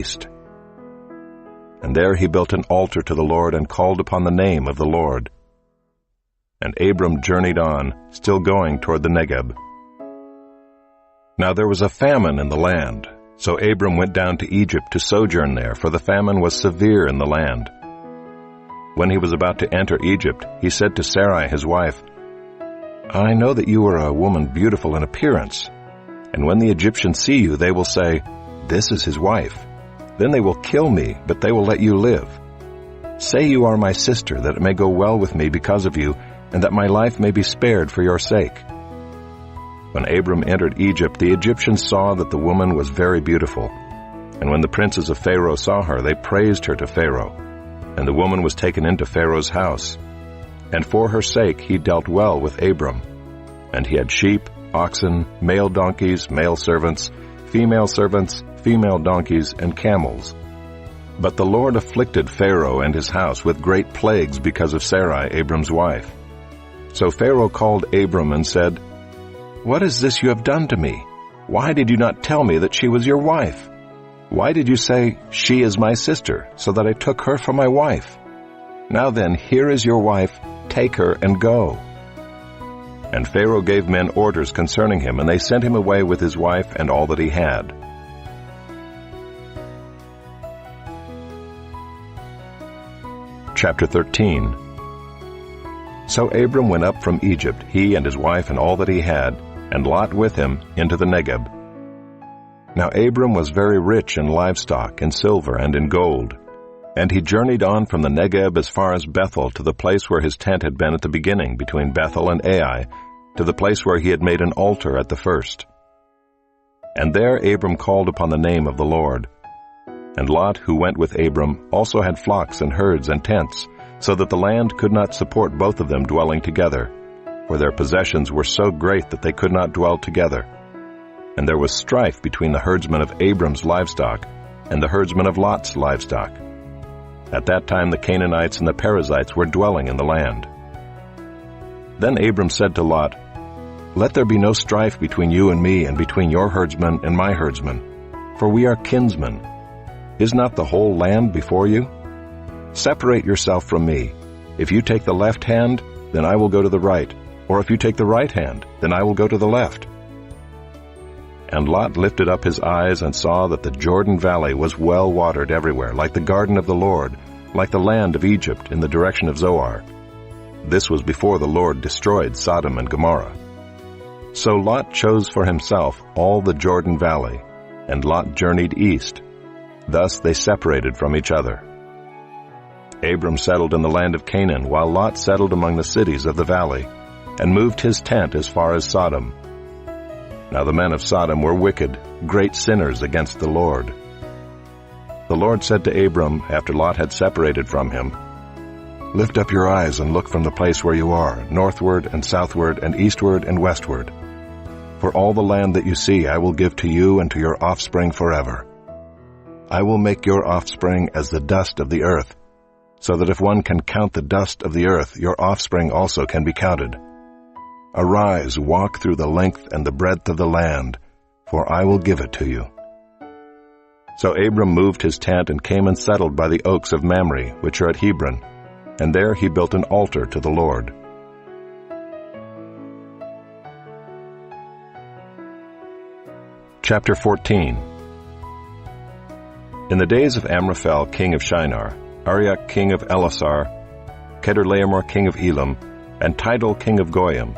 east. And there he built an altar to the Lord and called upon the name of the Lord. And Abram journeyed on, still going toward the Negeb. Now there was a famine in the land, so Abram went down to Egypt to sojourn there, for the famine was severe in the land. When he was about to enter Egypt, he said to Sarai his wife, I know that you are a woman beautiful in appearance, and when the Egyptians see you, they will say, This is his wife. Then they will kill me, but they will let you live. Say you are my sister, that it may go well with me because of you, and that my life may be spared for your sake. When Abram entered Egypt, the Egyptians saw that the woman was very beautiful. And when the princes of Pharaoh saw her, they praised her to Pharaoh. And the woman was taken into Pharaoh's house. And for her sake he dealt well with Abram. And he had sheep, oxen, male donkeys, male servants, female donkeys, and camels. But the Lord afflicted Pharaoh and his house with great plagues because of Sarai, Abram's wife. So Pharaoh called Abram and said, What is this you have done to me? Why did you not tell me that she was your wife? Why did you say, She is my sister, so that I took her for my wife? Now then, here is your wife, take her and go. And Pharaoh gave men orders concerning him, and they sent him away with his wife and all that he had. Chapter 13. So Abram went up from Egypt, he and his wife and all that he had, and Lot with him, into the Negeb. Now Abram was very rich in livestock, in silver, and in gold. And he journeyed on from the Negeb as far as Bethel, to the place where his tent had been at the beginning, between Bethel and Ai, to the place where he had made an altar at the first. And there Abram called upon the name of the Lord. And Lot, who went with Abram, also had flocks and herds and tents, so that the land could not support both of them dwelling together, for their possessions were so great that they could not dwell together. And there was strife between the herdsmen of Abram's livestock and the herdsmen of Lot's livestock. At that time the Canaanites and the Perizzites were dwelling in the land. Then Abram said to Lot, Let there be no strife between you and me, and between your herdsmen and my herdsmen, for we are kinsmen. Is not the whole land before you? Separate yourself from me. If you take the left hand, then I will go to the right, or if you take the right hand, then I will go to the left. And Lot lifted up his eyes and saw that the Jordan Valley was well watered everywhere, like the garden of the Lord, like the land of Egypt in the direction of Zoar. This was before the Lord destroyed Sodom and Gomorrah. So Lot chose for himself all the Jordan Valley, and Lot journeyed east. Thus they separated from each other. Abram settled in the land of Canaan, while Lot settled among the cities of the valley, and moved his tent as far as Sodom. Now the men of Sodom were wicked, great sinners against the Lord. The Lord said to Abram, after Lot had separated from him, Lift up your eyes and look from the place where you are, northward and southward and eastward and westward. For all the land that you see I will give to you and to your offspring forever. I will make your offspring as the dust of the earth, so that if one can count the dust of the earth, your offspring also can be counted. Arise, walk through the length and the breadth of the land, for I will give it to you. So Abram moved his tent and came and settled by the oaks of Mamre, which are at Hebron, and there he built an altar to the Lord. Chapter 14. In the days of Amraphel king of Shinar, Arioch king of Elasar, Kedorlaomer king of Elam, and Tidal king of Goyim,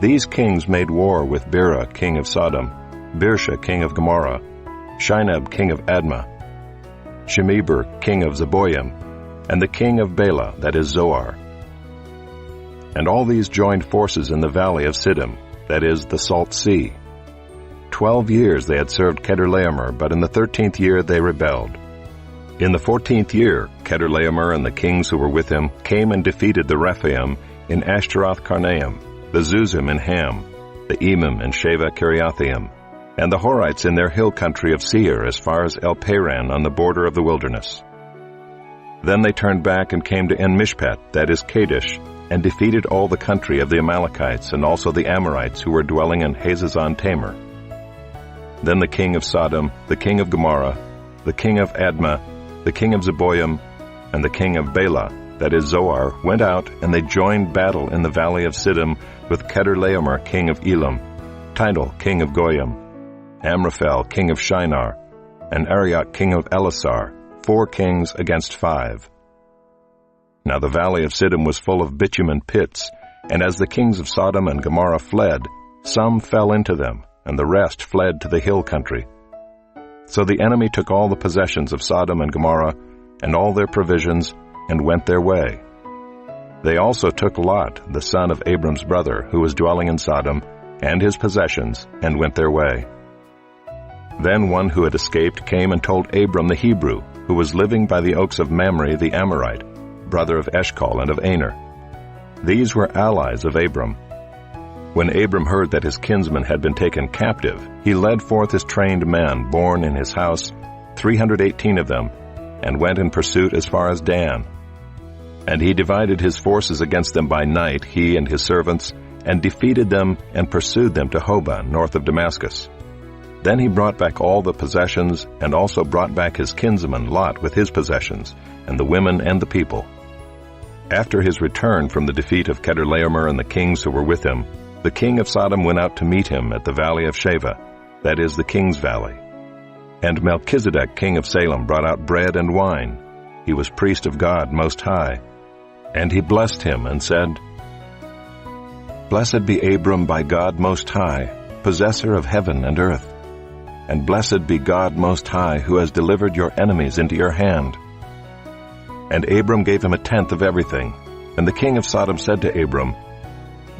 these kings made war with Bera king of Sodom, Birsha king of Gomorrah, Shinab king of Admah, Shemeber king of Zeboim, and the king of Bela, that is Zoar. And all these joined forces in the valley of Siddim, that is the Salt Sea. 12 years they had served Kedorlaomer, but in the 13th year they rebelled. In the 14th year, Kedorlaomer and the kings who were with him came and defeated the Rephaim in Ashtaroth Karnaim, the Zuzim in Ham, the Emim and Sheva Kiriathaim, and the Horites in their hill country of Seir as far as El Paran on the border of the wilderness. Then they turned back and came to En-Mishpat, that is Kadesh, and defeated all the country of the Amalekites and also the Amorites who were dwelling in Hazazon Tamar. Then the king of Sodom, the king of Gomorrah, the king of Admah, the king of Zeboim, and the king of Bela, that is Zoar, went out, and they joined battle in the valley of Siddim with Chedorlaomer king of Elam, Tidal king of Goyim, Amraphel king of Shinar, and Arioch king of Elasar, 4 kings against 5. Now the valley of Siddim was full of bitumen pits, and as the kings of Sodom and Gomorrah fled, some fell into them, and the rest fled to the hill country. So the enemy took all the possessions of Sodom and Gomorrah, and all their provisions, and went their way. They also took Lot, the son of Abram's brother, who was dwelling in Sodom, and his possessions, and went their way. Then one who had escaped came and told Abram the Hebrew, who was living by the oaks of Mamre the Amorite, brother of Eshcol and of Aner. These were allies of Abram. When Abram heard that his kinsman had been taken captive, he led forth his trained men born in his house, 318 of them, and went in pursuit as far as Dan. And he divided his forces against them by night, he and his servants, and defeated them and pursued them to Hobah, north of Damascus. Then he brought back all the possessions, and also brought back his kinsman Lot with his possessions, and the women and the people. After his return from the defeat of Chedorlaomer and the kings who were with him, the king of Sodom went out to meet him at the valley of Shaveh, that is the king's valley. And Melchizedek king of Salem brought out bread and wine. He was priest of God Most High. And he blessed him and said, Blessed be Abram by God Most High, possessor of heaven and earth. And blessed be God Most High, who has delivered your enemies into your hand. And Abram gave him 1/10 of everything. And the king of Sodom said to Abram,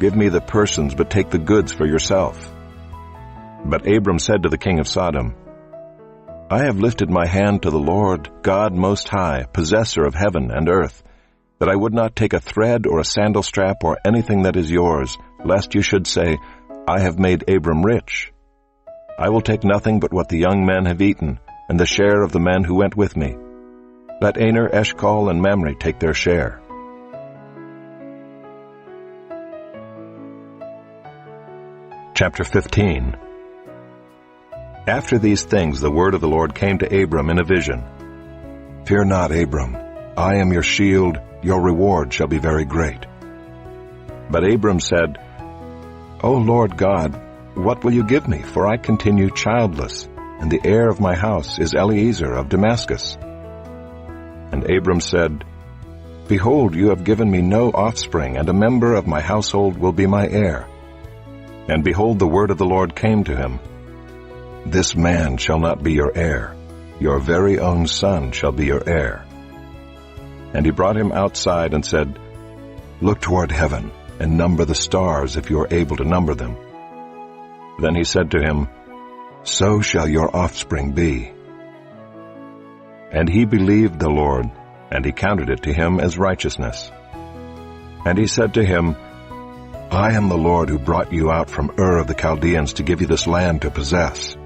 Give me the persons, but take the goods for yourself. But Abram said to the king of Sodom, I have lifted my hand to the Lord, God Most High, possessor of heaven and earth, that I would not take a thread or a sandal strap or anything that is yours, lest you should say, I have made Abram rich. I will take nothing but what the young men have eaten, and the share of the men who went with me. Let Aner, Eshcol, and Mamre take their share. Chapter 15. After these things the word of the Lord came to Abram in a vision. Fear not, Abram. I am your shield. Your reward shall be very great. But Abram said, O Lord God, what will you give me? For I continue childless, and the heir of my house is Eliezer of Damascus. And Abram said, Behold, you have given me no offspring, and a member of my household will be my heir. And behold, the word of the Lord came to him. This man shall not be your heir. Your very own son shall be your heir. And he brought him outside and said, Look toward heaven, and number the stars if you are able to number them. Then he said to him, So shall your offspring be. And he believed the Lord, and he counted it to him as righteousness. And he said to him, I am the Lord who brought you out from Ur of the Chaldeans to give you this land to possess.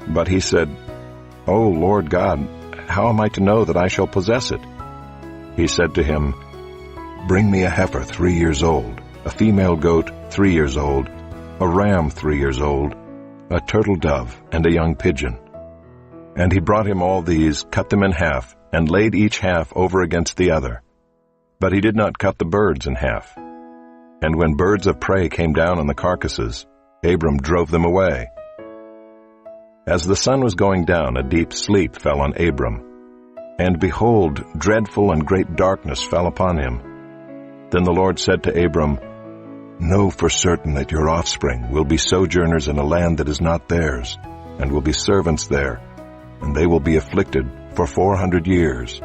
But he said, O Lord God, how am I to know that I shall possess it? He said to him, Bring me a heifer 3 years old, a female goat 3 years old, a ram 3 years old, a turtle dove, and a young pigeon. And he brought him all these, cut them in half, and laid each half over against the other. But he did not cut the birds in half. And when birds of prey came down on the carcasses, Abram drove them away. As the sun was going down, a deep sleep fell on Abram. And behold, dreadful and great darkness fell upon him. Then the Lord said to Abram, Know for certain that your offspring will be sojourners in a land that is not theirs, and will be servants there, and they will be afflicted for 400 years.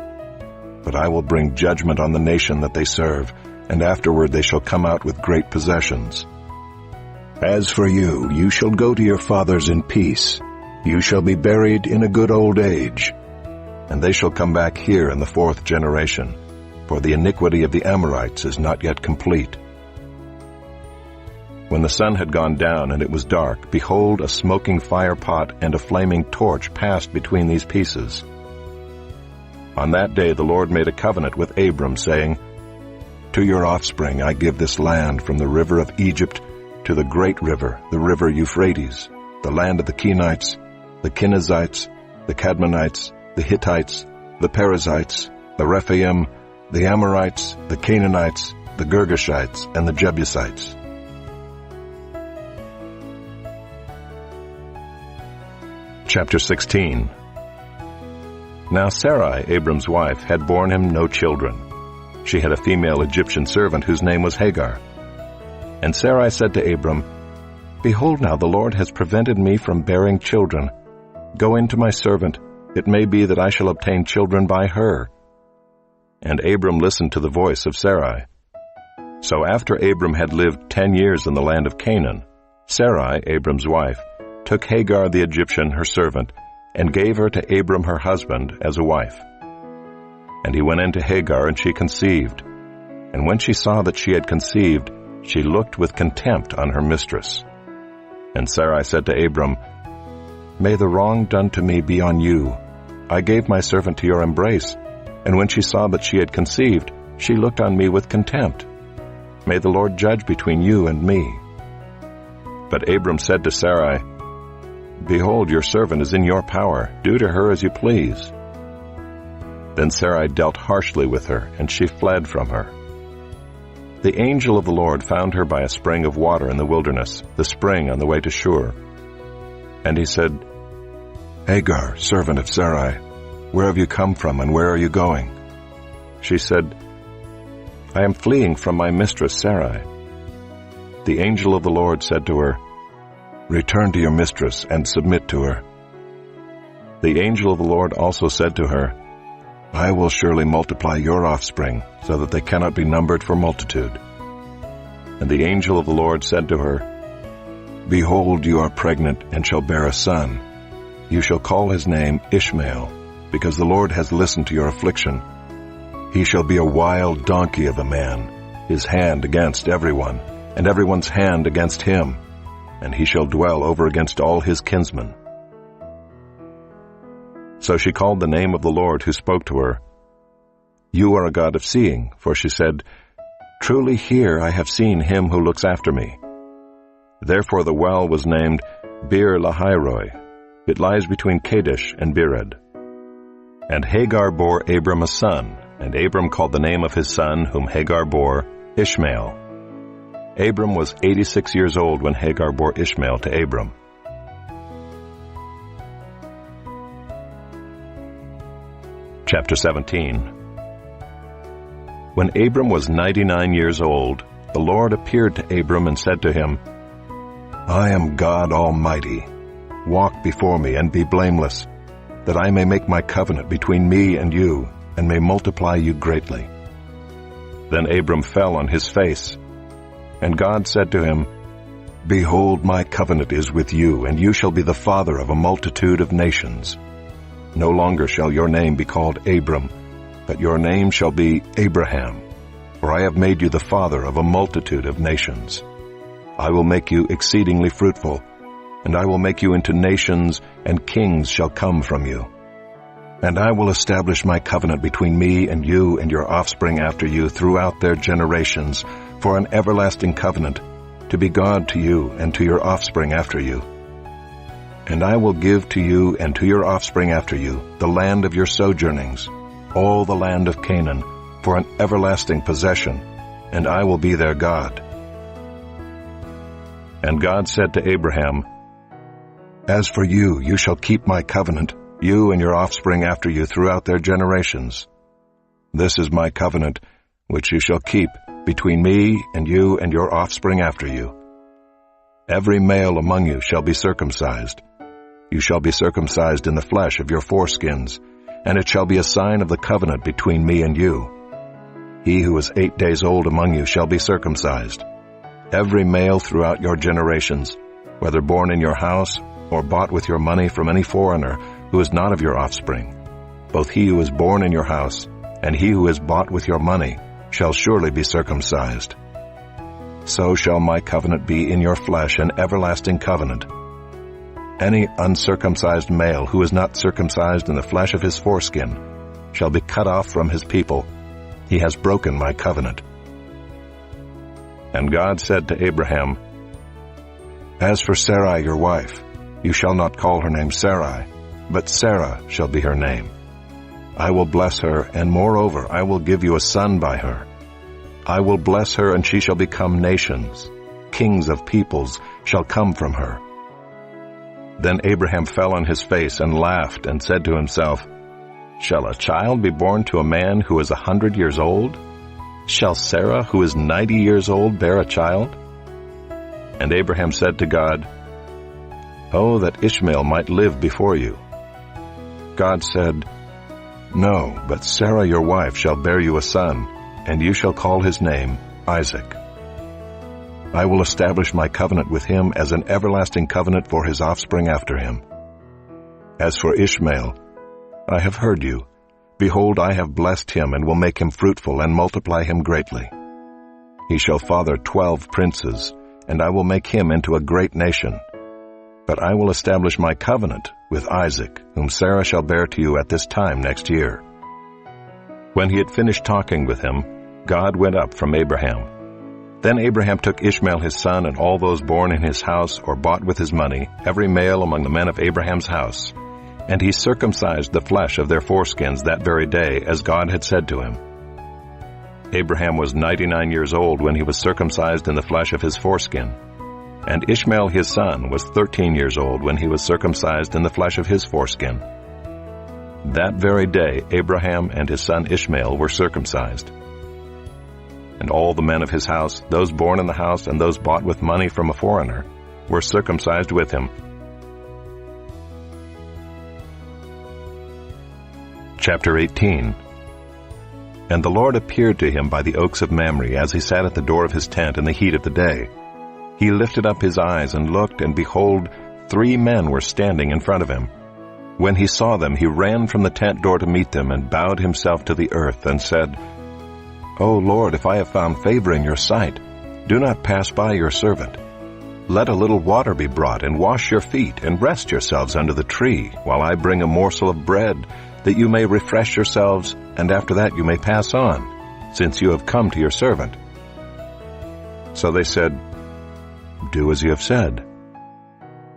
But I will bring judgment on the nation that they serve, and afterward they shall come out with great possessions. As for you, you shall go to your fathers in peace. You shall be buried in a good old age. And they shall come back here in the 4th generation, for the iniquity of the Amorites is not yet complete. When the sun had gone down and it was dark, behold, a smoking fire pot and a flaming torch passed between these pieces. On that day the Lord made a covenant with Abram, saying, To your offspring I give this land from the river of Egypt to the great river, the river Euphrates, the land of the Kenites, the Kenizzites, the Cadmonites, the Hittites, the Perizzites, the Rephaim, the Amorites, the Canaanites, the Girgashites, and the Jebusites. Chapter 16. Now Sarai, Abram's wife, had borne him no children. She had a female Egyptian servant whose name was Hagar. And Sarai said to Abram, Behold now, the Lord has prevented me from bearing children. Go in to my servant. It may be that I shall obtain children by her. And Abram listened to the voice of Sarai. So after Abram had lived 10 years in the land of Canaan, Sarai, Abram's wife, took Hagar the Egyptian, her servant, and gave her to Abram her husband as a wife. And he went in to Hagar, and she conceived. And when she saw that she had conceived, she looked with contempt on her mistress. And Sarai said to Abram, May the wrong done to me be on you. I gave my servant to your embrace, and when she saw that she had conceived, she looked on me with contempt. May the Lord judge between you and me. But Abram said to Sarai, Behold, your servant is in your power. Do to her as you please. Then Sarai dealt harshly with her, and she fled from her. The angel of the Lord found her by a spring of water in the wilderness, the spring on the way to Shur. And he said, Hagar, servant of Sarai, where have you come from, and where are you going? She said, I am fleeing from my mistress Sarai. The angel of the Lord said to her, Return to your mistress and submit to her. The angel of the Lord also said to her, I will surely multiply your offspring, so that they cannot be numbered for multitude. And the angel of the Lord said to her, Behold, you are pregnant and shall bear a son. You shall call his name Ishmael, because the Lord has listened to your affliction. He shall be a wild donkey of a man, his hand against everyone, and everyone's hand against him, and he shall dwell over against all his kinsmen. So she called the name of the Lord who spoke to her. You are a God of seeing, for she said, Truly here I have seen him who looks after me. Therefore the well was named Bir Lahairoi. It lies between Kadesh and Bered. And Hagar bore Abram a son, and Abram called the name of his son, whom Hagar bore, Ishmael. Abram was 86 years old when Hagar bore Ishmael to Abram. Chapter 17. When Abram was 99 years old, the Lord appeared to Abram and said to him, I am God Almighty. Walk before me and be blameless, that I may make my covenant between me and you, and may multiply you greatly. Then Abram fell on his face. And God said to him, Behold, my covenant is with you, and you shall be the father of a multitude of nations. No longer shall your name be called Abram, but your name shall be Abraham, for I have made you the father of a multitude of nations. I will make you exceedingly fruitful, and I will make you into nations, and kings shall come from you. And I will establish my covenant between me and you and your offspring after you throughout their generations, for an everlasting covenant, to be God to you and to your offspring after you. And I will give to you and to your offspring after you the land of your sojournings, all the land of Canaan, for an everlasting possession, and I will be their God. And God said to Abraham, As for you, you shall keep my covenant, you and your offspring after you throughout their generations. This is my covenant, which you shall keep between me and you and your offspring after you. Every male among you shall be circumcised. You shall be circumcised in the flesh of your foreskins, and it shall be a sign of the covenant between me and you. He who is 8 days old among you shall be circumcised. Every male throughout your generations, whether born in your house or bought with your money from any foreigner who is not of your offspring, both he who is born in your house and he who is bought with your money shall surely be circumcised. So shall my covenant be in your flesh, an everlasting covenant. Any uncircumcised male who is not circumcised in the flesh of his foreskin shall be cut off from his people. He has broken my covenant. And God said to Abraham, As for Sarai your wife, you shall not call her name Sarai, but Sarah shall be her name. I will bless her, and moreover I will give you a son by her. I will bless her, and she shall become nations. Kings of peoples shall come from her." Then Abraham fell on his face and laughed, and said to himself, "Shall a child be born to a man who is 100 years old? Shall Sarah, who is 90 years old, bear a child?" And Abraham said to God, "Oh, that Ishmael might live before you." God said, "No, but Sarah your wife shall bear you a son, and you shall call his name Isaac. I will establish my covenant with him as an everlasting covenant for his offspring after him. As for Ishmael, I have heard you. Behold, I have blessed him, and will make him fruitful, and multiply him greatly. He shall father 12 princes, and I will make him into a great nation. But I will establish my covenant with Isaac, whom Sarah shall bear to you at this time next year." When he had finished talking with him, God went up from Abraham. Then Abraham took Ishmael his son, and all those born in his house or bought with his money, every male among the men of Abraham's house, and he circumcised the flesh of their foreskins that very day, as God had said to him. Abraham was 99 years old when he was circumcised in the flesh of his foreskin, and Ishmael his son was 13 years old when he was circumcised in the flesh of his foreskin. That very day Abraham and his son Ishmael were circumcised. And all the men of his house, those born in the house and those bought with money from a foreigner, were circumcised with him. Chapter 18. And the Lord appeared to him by the oaks of Mamre as he sat at the door of his tent in the heat of the day. He lifted up his eyes and looked, and behold, 3 men were standing in front of him. When he saw them, he ran from the tent door to meet them, and bowed himself to the earth, and said, "O Lord, if I have found favor in your sight, do not pass by your servant. Let a little water be brought, and wash your feet, and rest yourselves under the tree, while I bring a morsel of bread, that you may refresh yourselves, and after that you may pass on, since you have come to your servant." So they said, "Do as you have said."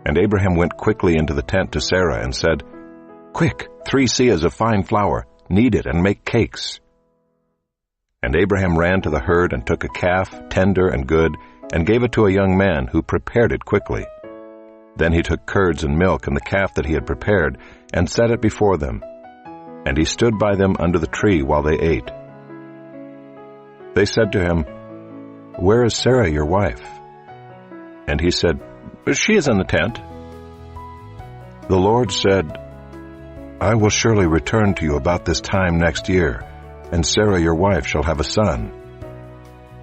And Abraham went quickly into the tent to Sarah and said, "Quick, 3 seahs of fine flour, knead it and make cakes." And Abraham ran to the herd and took a calf, tender and good, and gave it to a young man who prepared it quickly. Then he took curds and milk and the calf that he had prepared, and set it before them. And he stood by them under the tree while they ate. They said to him, "Where is Sarah your wife?" And he said, "She is in the tent." The Lord said, "I will surely return to you about this time next year, and Sarah your wife shall have a son."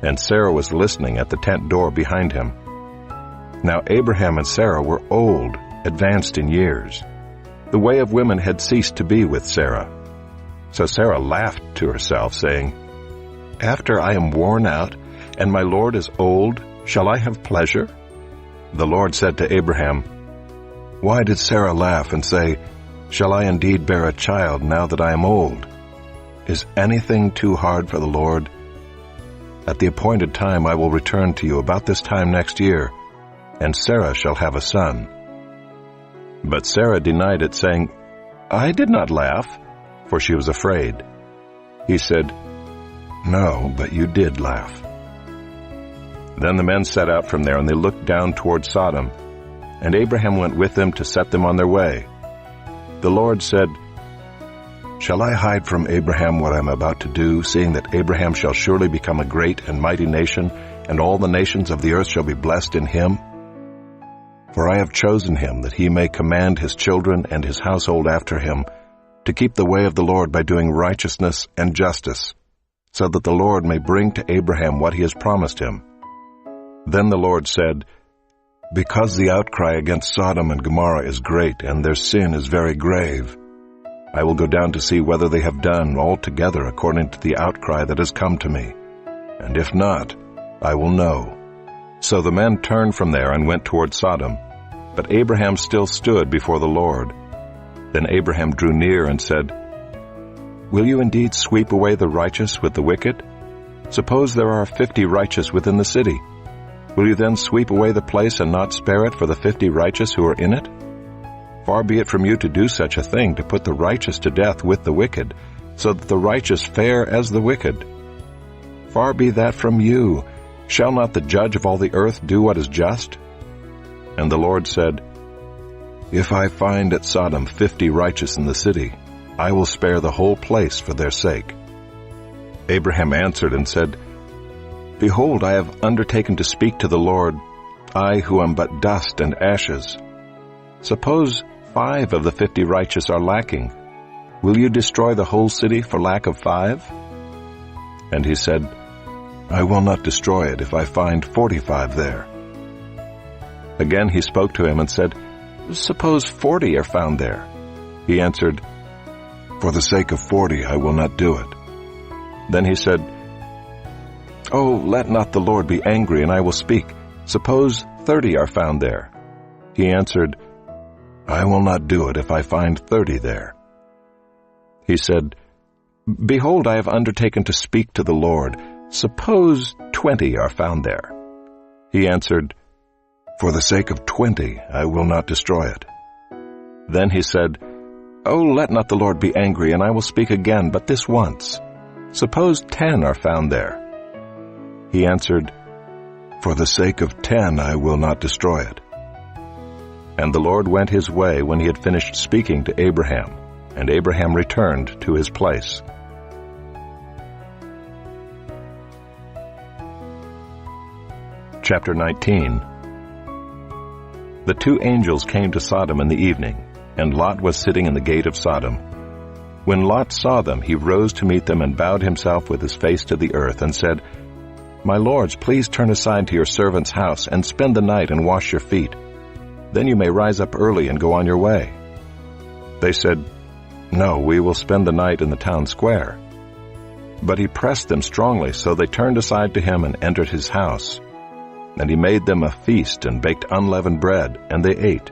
And Sarah was listening at the tent door behind him. Now Abraham and Sarah were old, advanced in years. The way of women had ceased to be with Sarah. So Sarah laughed to herself, saying, "After I am worn out, and my Lord is old, shall I have pleasure?" The Lord said to Abraham, "Why did Sarah laugh and say, 'Shall I indeed bear a child now that I am old?' Is anything too hard for the Lord? At the appointed time I will return to you about this time next year, and Sarah shall have a son." But Sarah denied it, saying, "I did not laugh," for she was afraid. He said, "No, but you did laugh." Then the men set out from there, and they looked down toward Sodom, and Abraham went with them to set them on their way. The Lord said, "Shall I hide from Abraham what I am about to do, seeing that Abraham shall surely become a great and mighty nation, and all the nations of the earth shall be blessed in him? For I have chosen him, that he may command his children and his household after him, to keep the way of the Lord by doing righteousness and justice, so that the Lord may bring to Abraham what he has promised him." Then the Lord said, "Because the outcry against Sodom and Gomorrah is great, and their sin is very grave, I will go down to see whether they have done altogether according to the outcry that has come to me. And if not, I will know." So the men turned from there and went toward Sodom. But Abraham still stood before the Lord. Then Abraham drew near and said, "Will you indeed sweep away the righteous with the wicked? Suppose there are 50 righteous within the city. Will you then sweep away the place and not spare it for the 50 righteous who are in it? Far be it from you to do such a thing, to put the righteous to death with the wicked, so that the righteous fare as the wicked. Far be that from you. Shall not the judge of all the earth do what is just?" And the Lord said, "If I find at Sodom 50 righteous in the city, I will spare the whole place for their sake." Abraham answered and said, "Behold, I have undertaken to speak to the Lord, I who am but dust and ashes. Suppose 5 of the 50 righteous are lacking. Will you destroy the whole city for lack of 5? And he said, "I will not destroy it if I find 45 there." Again he spoke to him and said, "Suppose 40 are found there." He answered, "For the sake of 40 I will not do it." Then he said, "Oh, let not the Lord be angry, and I will speak. Suppose 30 are found there." He answered, "I will not do it if I find 30 there." He said, "Behold, I have undertaken to speak to the Lord. Suppose 20 are found there." He answered, "For the sake of 20 I will not destroy it." Then he said, "Oh, let not the Lord be angry, and I will speak again, but this once. Suppose 10 are found there." He answered, "For the sake of 10 I will not destroy it." And the Lord went his way when he had finished speaking to Abraham, and Abraham returned to his place. Chapter 19. The 2 angels came to Sodom in the evening, and Lot was sitting in the gate of Sodom. When Lot saw them, he rose to meet them and bowed himself with his face to the earth and said, "My lords, please turn aside to your servant's house and spend the night and wash your feet. Then you may rise up early and go on your way." They said, "No, we will spend the night in the town square." But he pressed them strongly, so they turned aside to him and entered his house. And he made them a feast and baked unleavened bread, and they ate.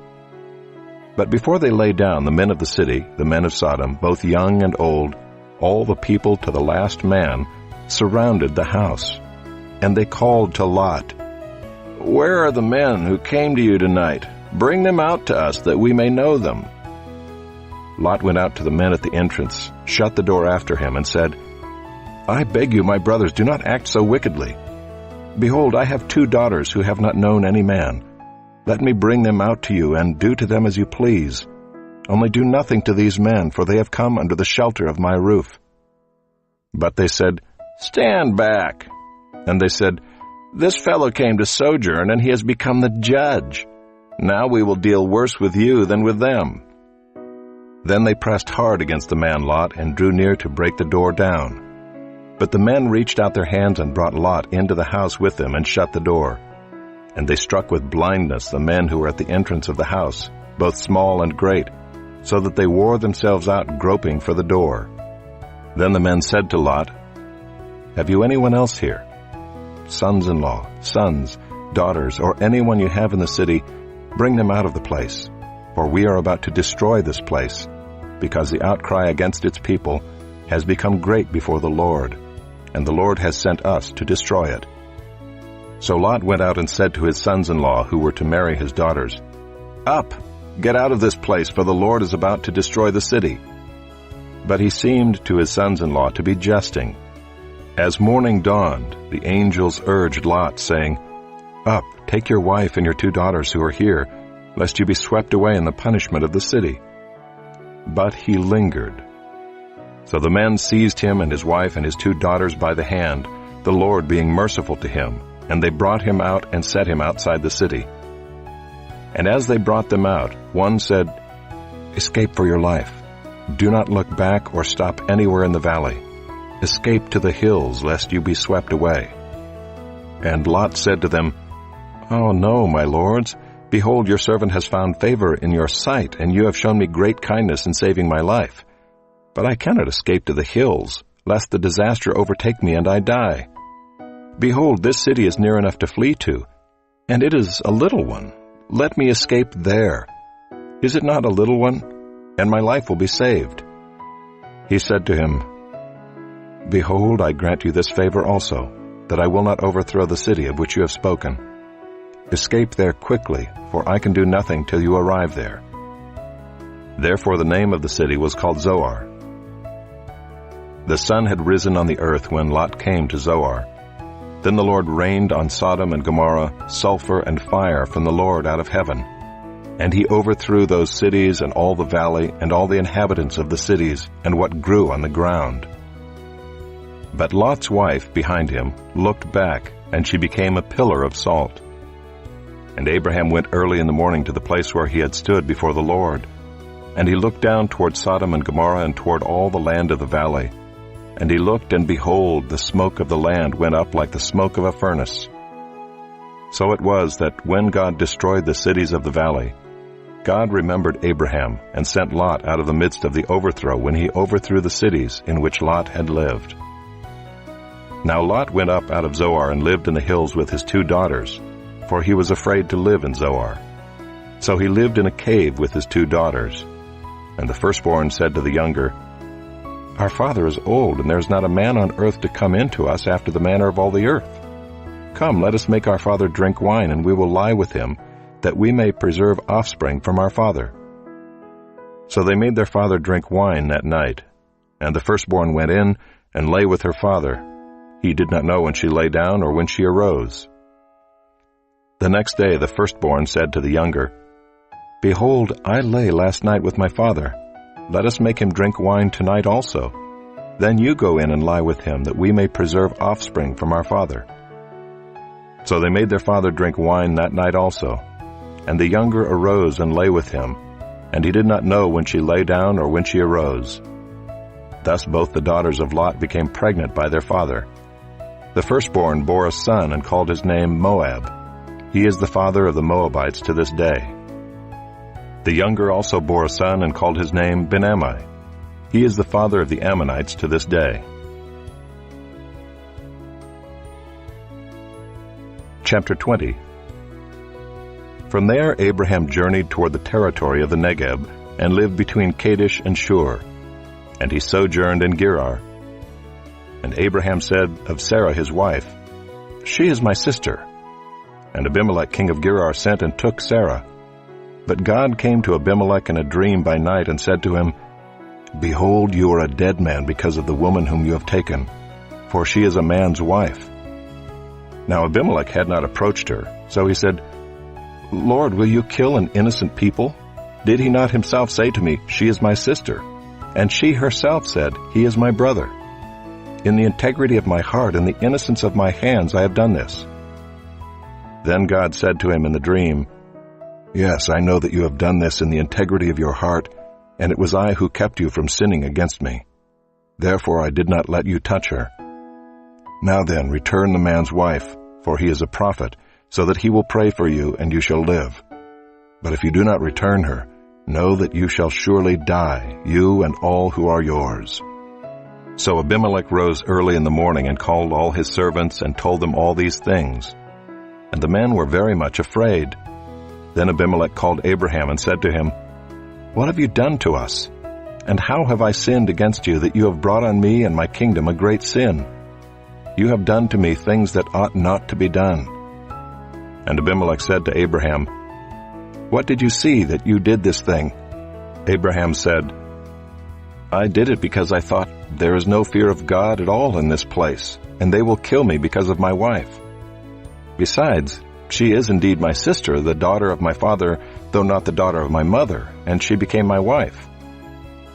But before they lay down, the men of the city, the men of Sodom, both young and old, all the people to the last man, surrounded the house. And they called to Lot, "Where are the men who came to you tonight? Bring them out to us, that we may know them." Lot went out to the men at the entrance, shut the door after him, and said, "I beg you, my brothers, do not act so wickedly. Behold, I have 2 daughters who have not known any man. Let me bring them out to you, and do to them as you please. Only do nothing to these men, for they have come under the shelter of my roof." But they said, "Stand back." And they said, "This fellow came to sojourn, and he has become the judge. Now we will deal worse with you than with them." Then they pressed hard against the man Lot and drew near to break the door down. But the men reached out their hands and brought Lot into the house with them and shut the door. And they struck with blindness the men who were at the entrance of the house, both small and great, so that they wore themselves out groping for the door. Then the men said to Lot, "Have you anyone else here? Sons-in-law, sons, daughters, or anyone you have in the city, bring them out of the place, for we are about to destroy this place, because the outcry against its people has become great before the Lord, and the Lord has sent us to destroy it." So Lot went out and said to his sons-in-law who were to marry his daughters, "Up, get out of this place, for the Lord is about to destroy the city." But he seemed to his sons-in-law to be jesting. As morning dawned, the angels urged Lot, saying, "Up, take your wife and your 2 daughters who are here, lest you be swept away in the punishment of the city." But he lingered. So the men seized him and his wife and his 2 daughters by the hand, the Lord being merciful to him, and they brought him out and set him outside the city. And as they brought them out, one said, "Escape for your life. Do not look back or stop anywhere in the valley. Escape to the hills, lest you be swept away." And Lot said to them, "Oh no, my lords. Behold, your servant has found favor in your sight, and you have shown me great kindness in saving my life. But I cannot escape to the hills, lest the disaster overtake me and I die. Behold, this city is near enough to flee to, and it is a little one. Let me escape there. Is it not a little one? And my life will be saved." He said to him, "Behold, I grant you this favor also, that I will not overthrow the city of which you have spoken. Escape there quickly, for I can do nothing till you arrive there." Therefore the name of the city was called Zoar. The sun had risen on the earth when Lot came to Zoar. Then the Lord rained on Sodom and Gomorrah sulfur and fire from the Lord out of heaven. And he overthrew those cities and all the valley and all the inhabitants of the cities and what grew on the ground. But Lot's wife behind him looked back, and she became a pillar of salt. And Abraham went early in the morning to the place where he had stood before the Lord. And he looked down toward Sodom and Gomorrah and toward all the land of the valley. And he looked, and behold, the smoke of the land went up like the smoke of a furnace. So it was that when God destroyed the cities of the valley, God remembered Abraham and sent Lot out of the midst of the overthrow when he overthrew the cities in which Lot had lived. Now Lot went up out of Zoar and lived in the hills with his 2 daughters, for he was afraid to live in Zoar. So he lived in a cave with his 2 daughters. And the firstborn said to the younger, Our father is old, and there is not a man on earth to come in to us after the manner of all the earth. Come, let us make our father drink wine, and we will lie with him, that we may preserve offspring from our father. So they made their father drink wine that night. And the firstborn went in and lay with her father. He did not know when she lay down or when she arose. The next day the firstborn said to the younger, Behold, I lay last night with my father. Let us make him drink wine tonight also. Then you go in and lie with him, that we may preserve offspring from our father. So they made their father drink wine that night also. And the younger arose and lay with him, and he did not know when she lay down or when she arose. Thus both the daughters of Lot became pregnant by their father. The firstborn bore a son and called his name Moab. He is the father of the Moabites to this day. The younger also bore a son and called his name Ben-Ammi. He is the father of the Ammonites to this day. Chapter 20. From there Abraham journeyed toward the territory of the Negeb, and lived between Kadesh and Shur. And he sojourned in Gerar. And Abraham said of Sarah his wife, She is my sister. And Abimelech king of Gerar sent and took Sarah. But God came to Abimelech in a dream by night and said to him, Behold, you are a dead man because of the woman whom you have taken, for she is a man's wife. Now Abimelech had not approached her, so he said, Lord, will you kill an innocent people? Did he not himself say to me, She is my sister? And she herself said, He is my brother. In the integrity of my heart and the innocence of my hands I have done this. Then God said to him in the dream, Yes, I know that you have done this in the integrity of your heart, and it was I who kept you from sinning against me. Therefore I did not let you touch her. Now then, return the man's wife, for he is a prophet, so that he will pray for you, and you shall live. But if you do not return her, know that you shall surely die, you and all who are yours. So Abimelech rose early in the morning and called all his servants and told them all these things. And the men were very much afraid. Then Abimelech called Abraham and said to him, What have you done to us? And how have I sinned against you, that you have brought on me and my kingdom a great sin? You have done to me things that ought not to be done. And Abimelech said to Abraham, What did you see that you did this thing? Abraham said, I did it because I thought, There is no fear of God at all in this place, and they will kill me because of my wife. Besides, she is indeed my sister, the daughter of my father, though not the daughter of my mother, and she became my wife.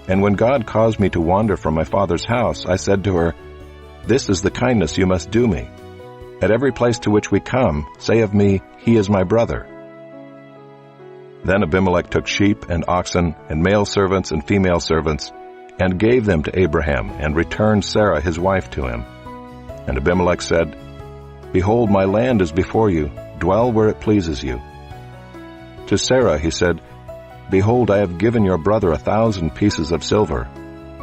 And when God caused me to wander from my father's house, I said to her, This is the kindness you must do me. At every place to which we come, say of me, He is my brother. Then Abimelech took sheep and oxen and male servants and female servants, and gave them to Abraham, and returned Sarah his wife to him. And Abimelech said, Behold, my land is before you. Dwell where it pleases you. To Sarah he said, Behold, I have given your brother 1,000 pieces of silver.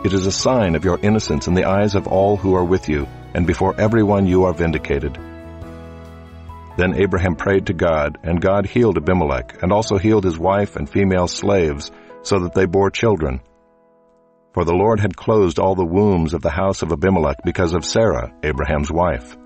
It is a sign of your innocence in the eyes of all who are with you, and before everyone you are vindicated. Then Abraham prayed to God, and God healed Abimelech, and also healed his wife and female slaves, so that they bore children. For the Lord had closed all the wombs of the house of Abimelech because of Sarah, Abraham's wife.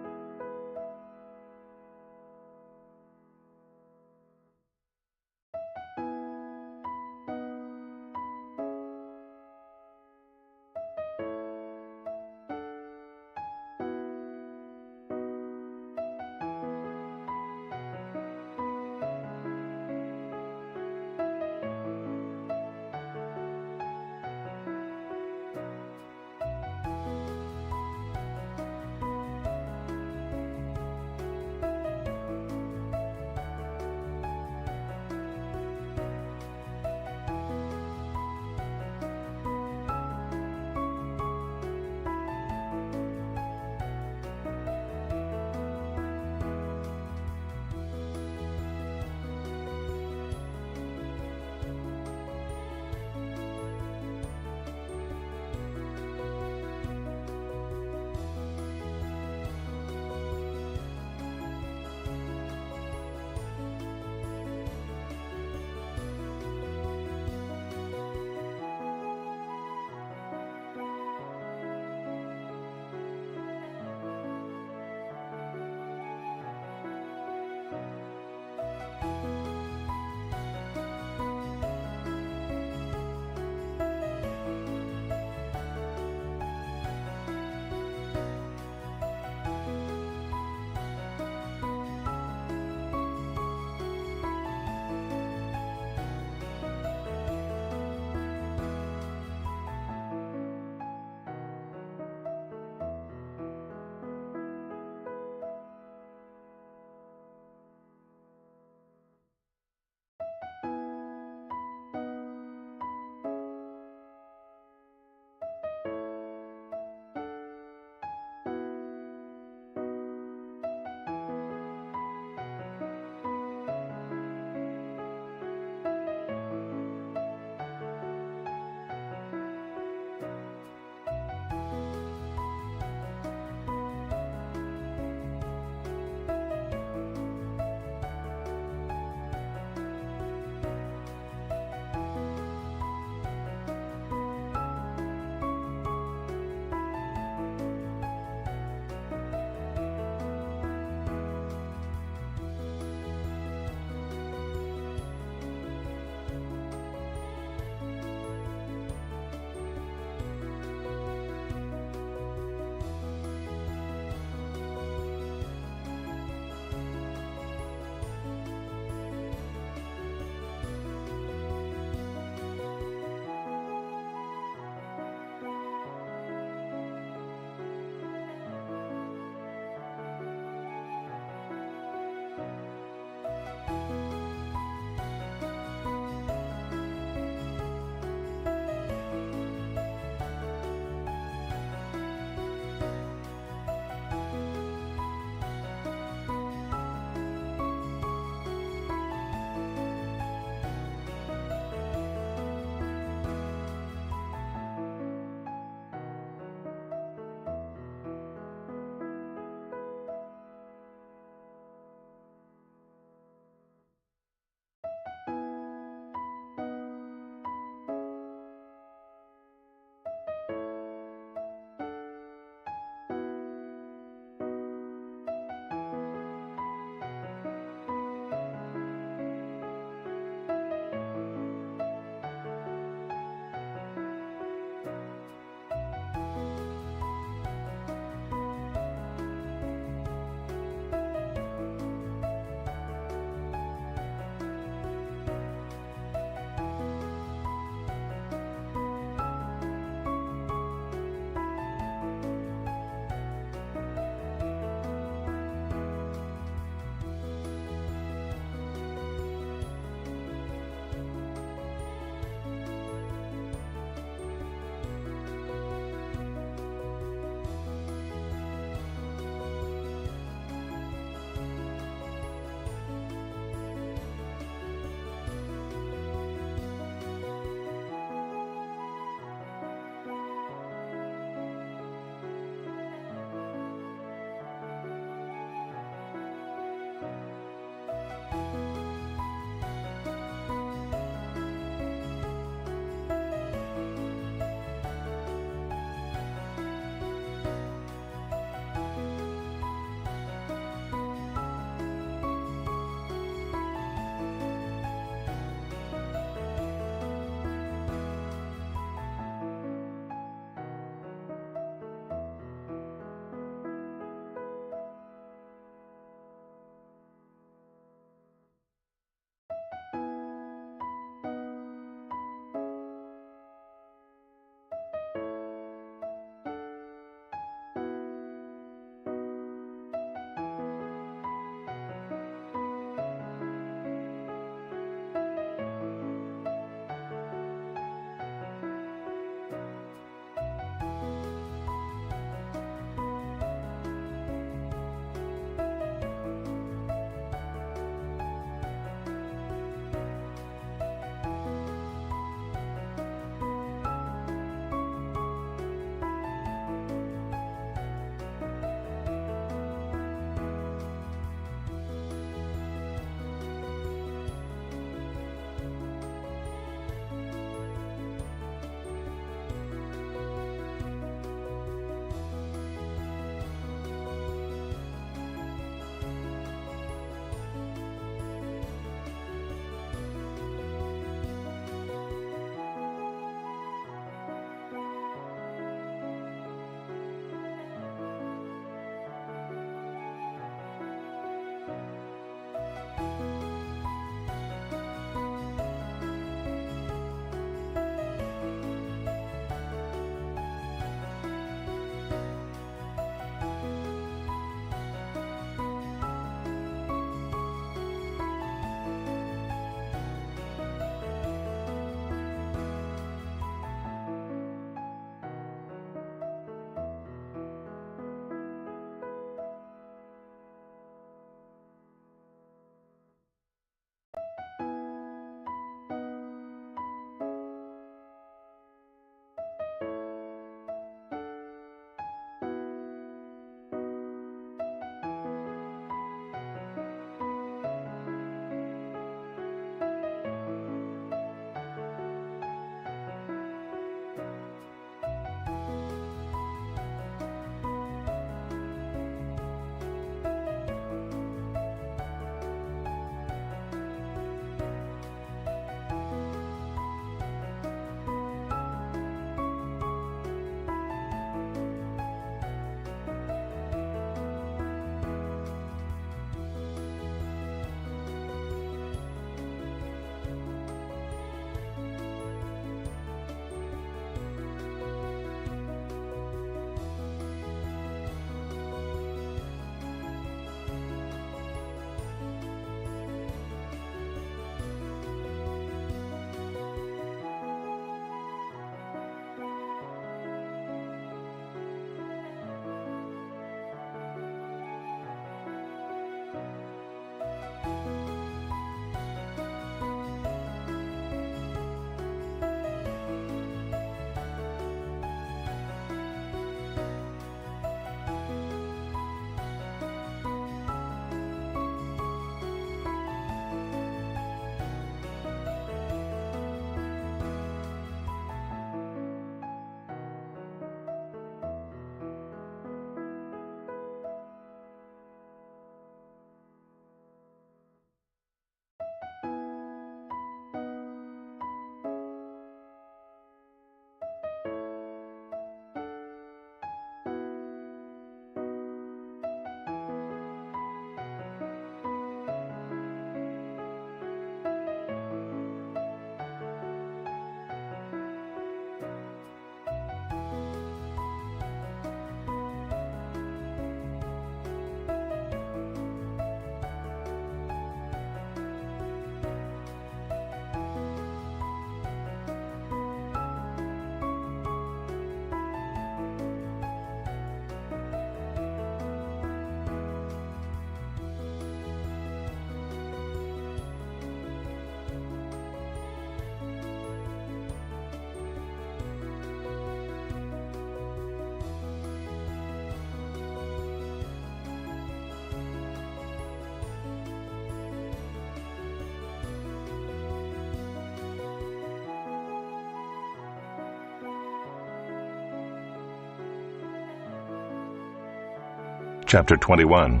Chapter 21.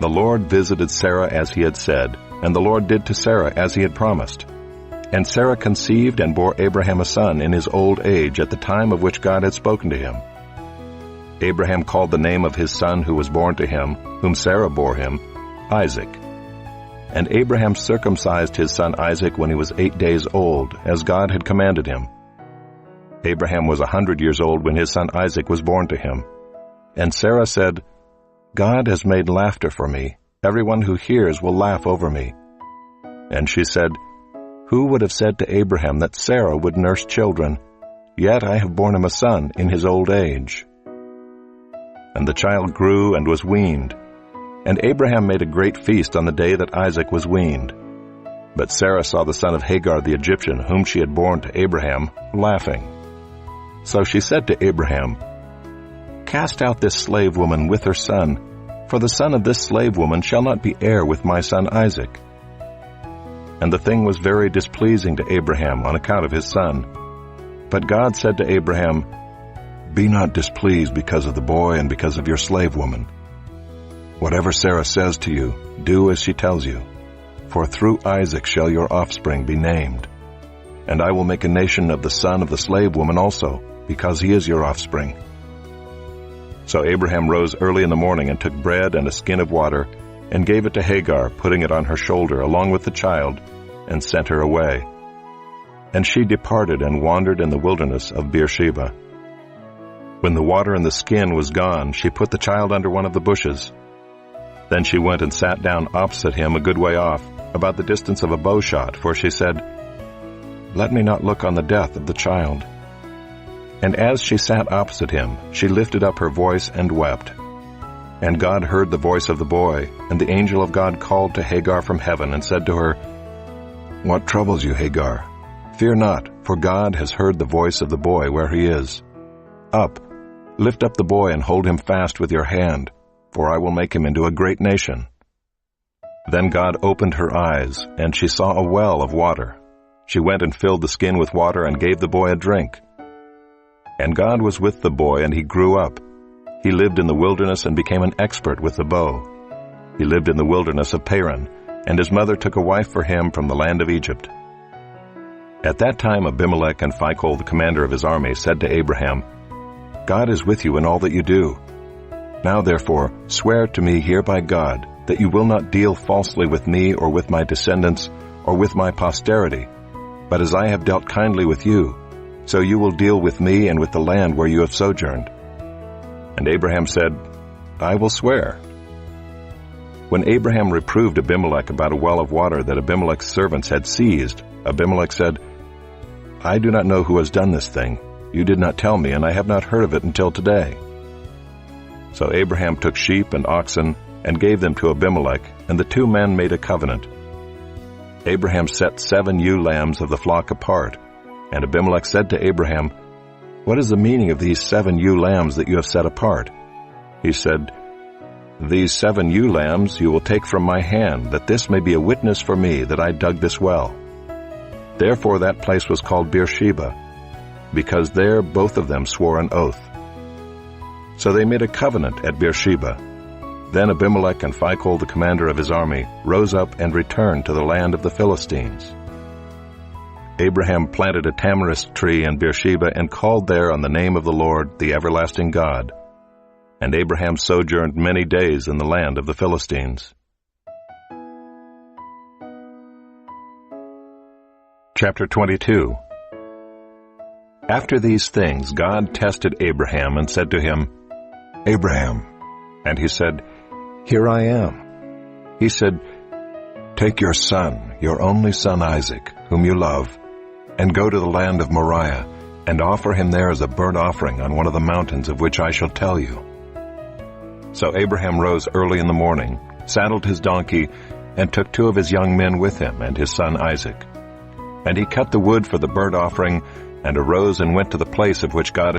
The Lord visited Sarah as he had said, and the Lord did to Sarah as he had promised. And Sarah conceived and bore Abraham a son in his old age at the time of which God had spoken to him. Abraham called the name of his son who was born to him, whom Sarah bore him, Isaac. And Abraham circumcised his son Isaac when he was 8 days old, as God had commanded him. Abraham was 100 years old when his son Isaac was born to him. And Sarah said, God has made laughter for me. Everyone who hears will laugh over me. And she said, Who would have said to Abraham that Sarah would nurse children? Yet I have borne him a son in his old age. And the child grew and was weaned. And Abraham made a great feast on the day that Isaac was weaned. But Sarah saw the son of Hagar the Egyptian, whom she had borne to Abraham, laughing. So she said to Abraham, Cast out this slave woman with her son, for the son of this slave woman shall not be heir with my son Isaac. And the thing was very displeasing to Abraham on account of his son. But God said to Abraham, Be not displeased because of the boy and because of your slave woman. Whatever Sarah says to you, do as she tells you, for through Isaac shall your offspring be named. And I will make a nation of the son of the slave woman also, because he is your offspring. So Abraham rose early in the morning and took bread and a skin of water, and gave it to Hagar, putting it on her shoulder along with the child, and sent her away. And she departed and wandered in the wilderness of Beersheba. When the water in the skin was gone, she put the child under one of the bushes. Then she went and sat down opposite him a good way off, about the distance of a bow shot, for she said, Let me not look on the death of the child. And as she sat opposite him, she lifted up her voice and wept. And God heard the voice of the boy, and the angel of God called to Hagar from heaven and said to her, What troubles you, Hagar? Fear not, for God has heard the voice of the boy where he is. Up, lift up the boy and hold him fast with your hand, for I will make him into a great nation. Then God opened her eyes, and she saw a well of water. She went and filled the skin with water and gave the boy a drink. And God was with the boy, and he grew up. He lived in the wilderness and became an expert with the bow. He lived in the wilderness of Paran, and his mother took a wife for him from the land of Egypt. At that time Abimelech and Phicol, the commander of his army, said to Abraham, God is with you in all that you do. Now therefore swear to me here by God that you will not deal falsely with me or with my descendants or with my posterity, but as I have dealt kindly with you, so you will deal with me and with the land where you have sojourned. And Abraham said, I will swear. When Abraham reproved Abimelech about a well of water that Abimelech's servants had seized, Abimelech said, I do not know who has done this thing. You did not tell me, and I have not heard of it until today. So Abraham took sheep and oxen and gave them to Abimelech, and the two men made a covenant. Abraham set 7 ewe lambs of the flock apart, and Abimelech said to Abraham, What is the meaning of these 7 ewe lambs that you have set apart? He said, These 7 ewe lambs you will take from my hand, that this may be a witness for me that I dug this well. Therefore that place was called Beersheba, because there both of them swore an oath. So they made a covenant at Beersheba. Then Abimelech and Phicol, the commander of his army, rose up and returned to the land of the Philistines. Abraham planted a tamarisk tree in Beersheba and called there on the name of the Lord, the everlasting God. And Abraham sojourned many days in the land of the Philistines. Chapter 22. After these things God tested Abraham and said to him, Abraham. And he said, Here I am. He said, Take your son, your only son Isaac, whom you love, and go to the land of Moriah, and offer him there as a burnt offering on one of the mountains of which I shall tell you. So Abraham rose early in the morning, saddled his donkey, and took 2 of his young men with him and his son Isaac. And he cut the wood for the burnt offering, and arose and went to the place of which God